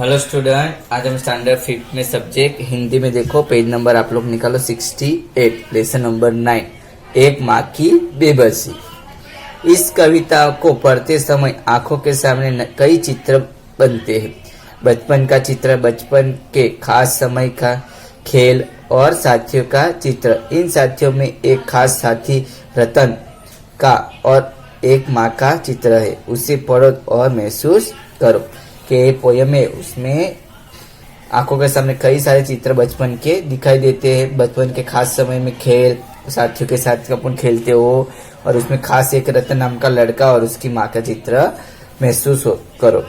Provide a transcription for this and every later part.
Hello student, आज हम standard 5 में सब्जेक्ट हिंदी में देखो पेज नंबर आप लोग निकालो 68, लेसन नंबर 9, एक माँ की बेबसी। इस कविता को पढ़ते समय आंखों के सामने कई चित्र बनते हैं। बचपन का चित्र, बचपन के खास समय का खेल और साथियों का चित्र। इन साथियों में एक खास साथी रतन का और एक माँ का चित्र है। उसे पढ़ो और महसूस करो के पोयम है। उसमें आंखों के सामने कई सारे चित्र बचपन के दिखाई देते हैं। बचपन के खास समय में खेल, साथियों के साथ अपन खेलते हो और उसमें खास एक रतन नाम का लड़का और उसकी माँ का चित्र महसूस करो।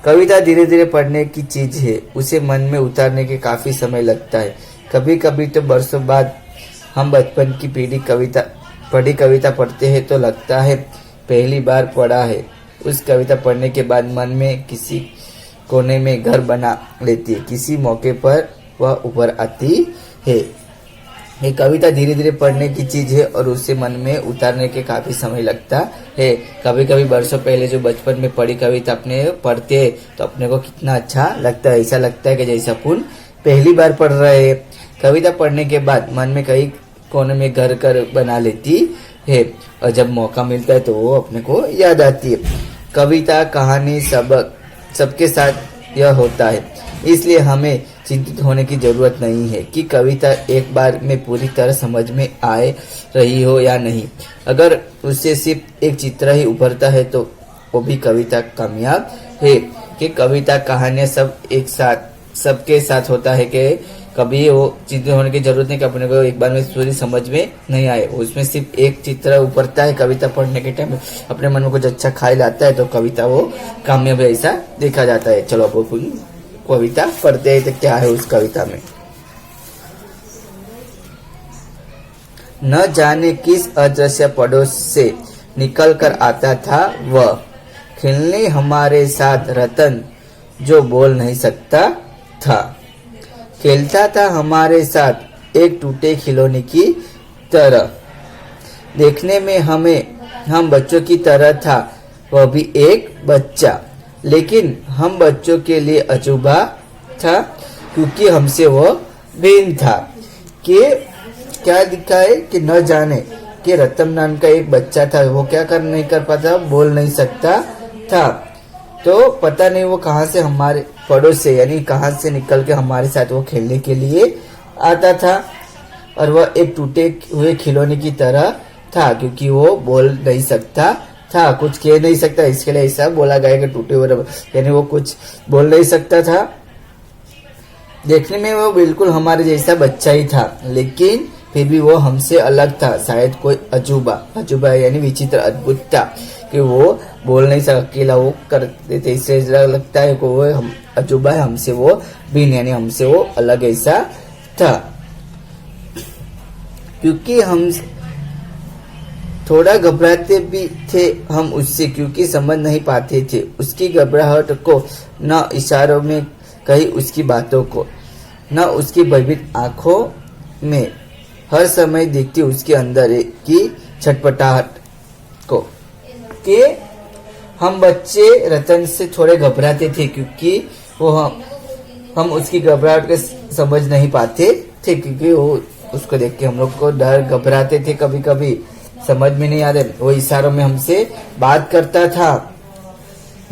कविता धीरे धीरे पढ़ने की चीज है, उसे मन में उतारने के काफी समय लगता है। कभी कभी तो बरसों बाद हम बचपन की पढ़ी कविता पढ़ते हैं तो लगता है पहली बार पढ़ा है। उस कविता पढ़ने के बाद मन में किसी कोने में घर बना लेती है, किसी मौके पर वह ऊपर आती है। ये कविता धीरे धीरे पढ़ने की चीज है और उसे मन में उतारने के काफी समय लगता है। कभी कभी बरसों पहले जो बचपन में पढ़ी कविता अपने पढ़ते हैं तो अपने को कितना अच्छा लगता है। ऐसा लगता है कि जैसे अपन पहली बार पढ़ रहे हैं। कविता पढ़ने के बाद मन में कई कोने में घर बना लेती है और जब मौका मिलता है तो वो अपने को याद आती है। कविता, कहानी, सबक सबके साथ यह होता है, इसलिए हमें चिंतित होने की जरूरत नहीं है कि कविता एक बार में पूरी तरह समझ में आ रही हो या नहीं। अगर उससे सिर्फ एक चित्र ही उभरता है तो वो भी कविता कामयाब है। कि कविता, कहानियां सब एक साथ सबके साथ होता है कि कभी वो चिंतित होने की जरूरत नहीं कि अपने को एक बार में पूरी समझ में नहीं आए। उसमें सिर्फ एक चित्र उभरता है। कविता पढ़ने के टाइम अपने मन में कुछ अच्छा ख्याल आता है तो कविता वो कामयाब है, ऐसा देखा जाता है। चलो अब कविता पढ़ते हैं तो क्या है उस कविता में। न जाने किस अदृश्य पड़ोस से निकल कर आता था वह, खेलने हमारे साथ रतन जो बोल नहीं सकता था। खेलता था हमारे साथ एक टूटे खिलौने की तरह। देखने में हम बच्चों की तरह था, वह भी एक बच्चा, लेकिन हम बच्चों के लिए अजूबा था क्योंकि हमसे वो भिन्न था। कि क्या दिखा है कि न जाने कि रतन नाम का एक बच्चा था, वो क्या नहीं कर पाता, बोल नहीं सकता था। तो पता नहीं वो कहाँ से हमारे पड़ोस से यानी कहाँ से निकल के हमारे साथ वो खेलने के लिए आता था और वह एक टूटे हुए खिलौने की तरह था क्योंकि वो बोल नहीं सकता था, कुछ कह नहीं सकता, इसके लिए ऐसा बोला गया कि टूटे हुए यानी वो कुछ बोल नहीं सकता था। देखने में वो बिल्कुल हमारे जैसा बच्चा ही था, लेकिन फिर भी वो हमसे अलग था। शायद कोई अजूबा यानी विचित्र, अद्भुत था कि वो बोल नहीं सकता, अकेला वो कर देते, इससे लगता है कि वो हम अजूबा है, हमसे वो भिन्न यानी हमसे वो अलग ऐसा था। क्योंकि हम थोड़ा घबराते भी थे हम उससे, क्योंकि समझ नहीं पाते थे उसकी घबराहट को, न इशारों में कही उसकी बातों को, न उसकी भयभीत आंखों में हर समय दिखती उसके अंदर की छटपटाहट को। कि हम बच्चे रतन से थोड़े घबराते थे क्योंकि वो हम उसकी घबराहट को समझ नहीं पाते थे, क्योंकि वो उसको देख के हम लोग को डर घबराते थे, कभी कभी समझ में नहीं आते। वो इशारों में हमसे बात करता था,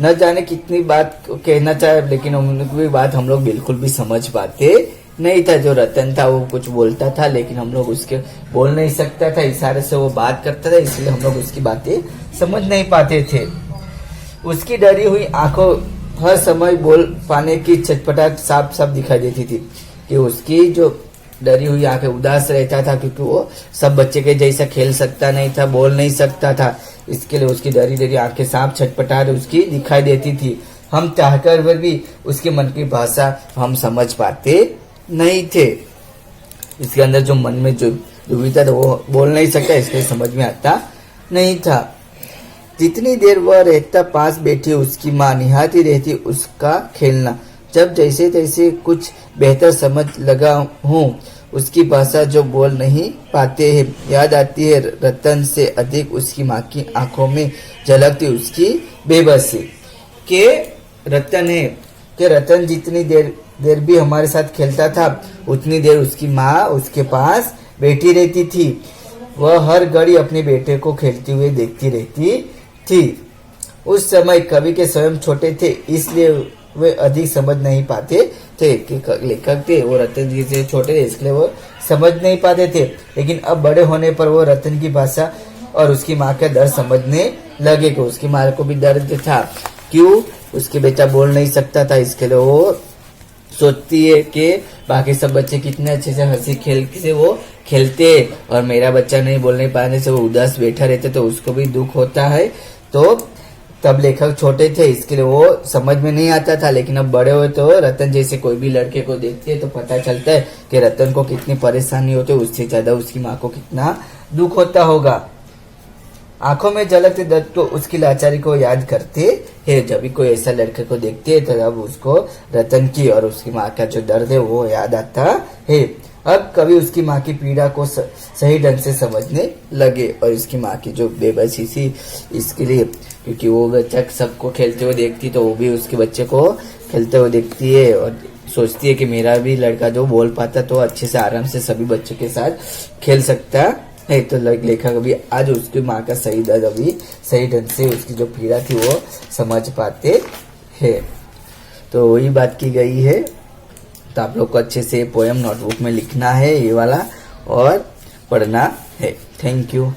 न जाने कितनी बात कहना चाहे, लेकिन उनकी बात हम लोग बिल्कुल भी समझ पाते नहीं था। जो रतन था वो कुछ बोलता था लेकिन हम लोग उसके बोल नहीं सकता था, इशारे से वो बात करता था, इसलिए हम लोग उसकी बातें समझ नहीं पाते थे। उसकी डरी हुई आंखों हर समय बोल पाने की छटपटाहट साफ साफ दिखाई देती थी। कि उसकी जो डरी हुई आंखें, उदास रहता था क्योंकि वो सब बच्चे के जैसा खेल सकता नहीं था, बोल नहीं सकता था, इसके लिए उसकी डरी आंखें साफ छटपटाहट उसकी दिखाई देती थी। हम चाहकर भी उसके मन की भाषा हम समझ पाते नहीं थे। इसके अंदर जो मन में जो दुविधा था वो बोल नहीं सकता, इसलिए समझ में आता नहीं था। जितनी देर वह रहता पास बैठी उसकी माँ, निहारती रहती उसका खेलना। जब जैसे तैसे कुछ बेहतर समझ लगा हूँ उसकी भाषा जो बोल नहीं पाते हैं, याद आती है रतन से अधिक उसकी माँ की आंखों में झलकती उसकी बेबसी। के रतन है कि रतन जितनी देर भी हमारे साथ खेलता था उतनी देर उसकी माँ उसके पास बैठी रहती थी। वह हर घड़ी अपने बेटे को खेलते हुए देखती रहती थी। उस समय कवि के स्वयं छोटे थे, इसलिए वे अधिक समझ नहीं पाते थे कि लेखक थे वो रतन जी से छोटे थे, इसलिए वो समझ नहीं पाते थे। लेकिन अब बड़े होने पर वो रतन की भाषा और उसकी माँ का दर्द समझने लगे कि उसकी माँ को भी दर्द था, क्यों उसके बेटा बोल नहीं सकता था। इसके लिए वो सोचती है कि बाकी सब बच्चे कितने अच्छे से हंसी खेल से वो खेलते और मेरा बच्चा नहीं बोलने पाने से वो उदास बैठा रहते, तो उसको भी दुख होता है। तो तब लेखक छोटे थे, इसके लिए वो समझ में नहीं आता था। लेकिन अब बड़े हुए तो रतन जैसे कोई भी लड़के को देखती है तो पता चलता है कि रतन को कितनी परेशानी होती है, उससे ज्यादा उसकी माँ को कितना दुख होता होगा। आंखों में झलकते दर्द को उसकी लाचारी को याद करते हैं। जब भी कोई ऐसा लड़के को देखते है तो अब उसको रतन की और उसकी माँ का जो दर्द है वो याद आता है। अब कभी उसकी माँ की पीड़ा को सही ढंग से समझने लगे और इसकी माँ की जो बेबसी थी, इसके लिए क्योंकि वो बच्चा सबको खेलते हुए देखती तो वो भी उसके बच्चे को खेलते हुए देखती है और सोचती है कि मेरा भी लड़का जो बोल पाता तो अच्छे से आराम से सभी बच्चों के साथ खेल सकता है। तो लेखक अभी आज उसकी माँ का सही दर्द अभी सही ढंग से उसकी जो पीड़ा थी वो समझ पाते हैं। तो वही बात की गई है। तो आप लोग को अच्छे से पोएम नोटबुक में लिखना है ये वाला और पढ़ना है। Thank you.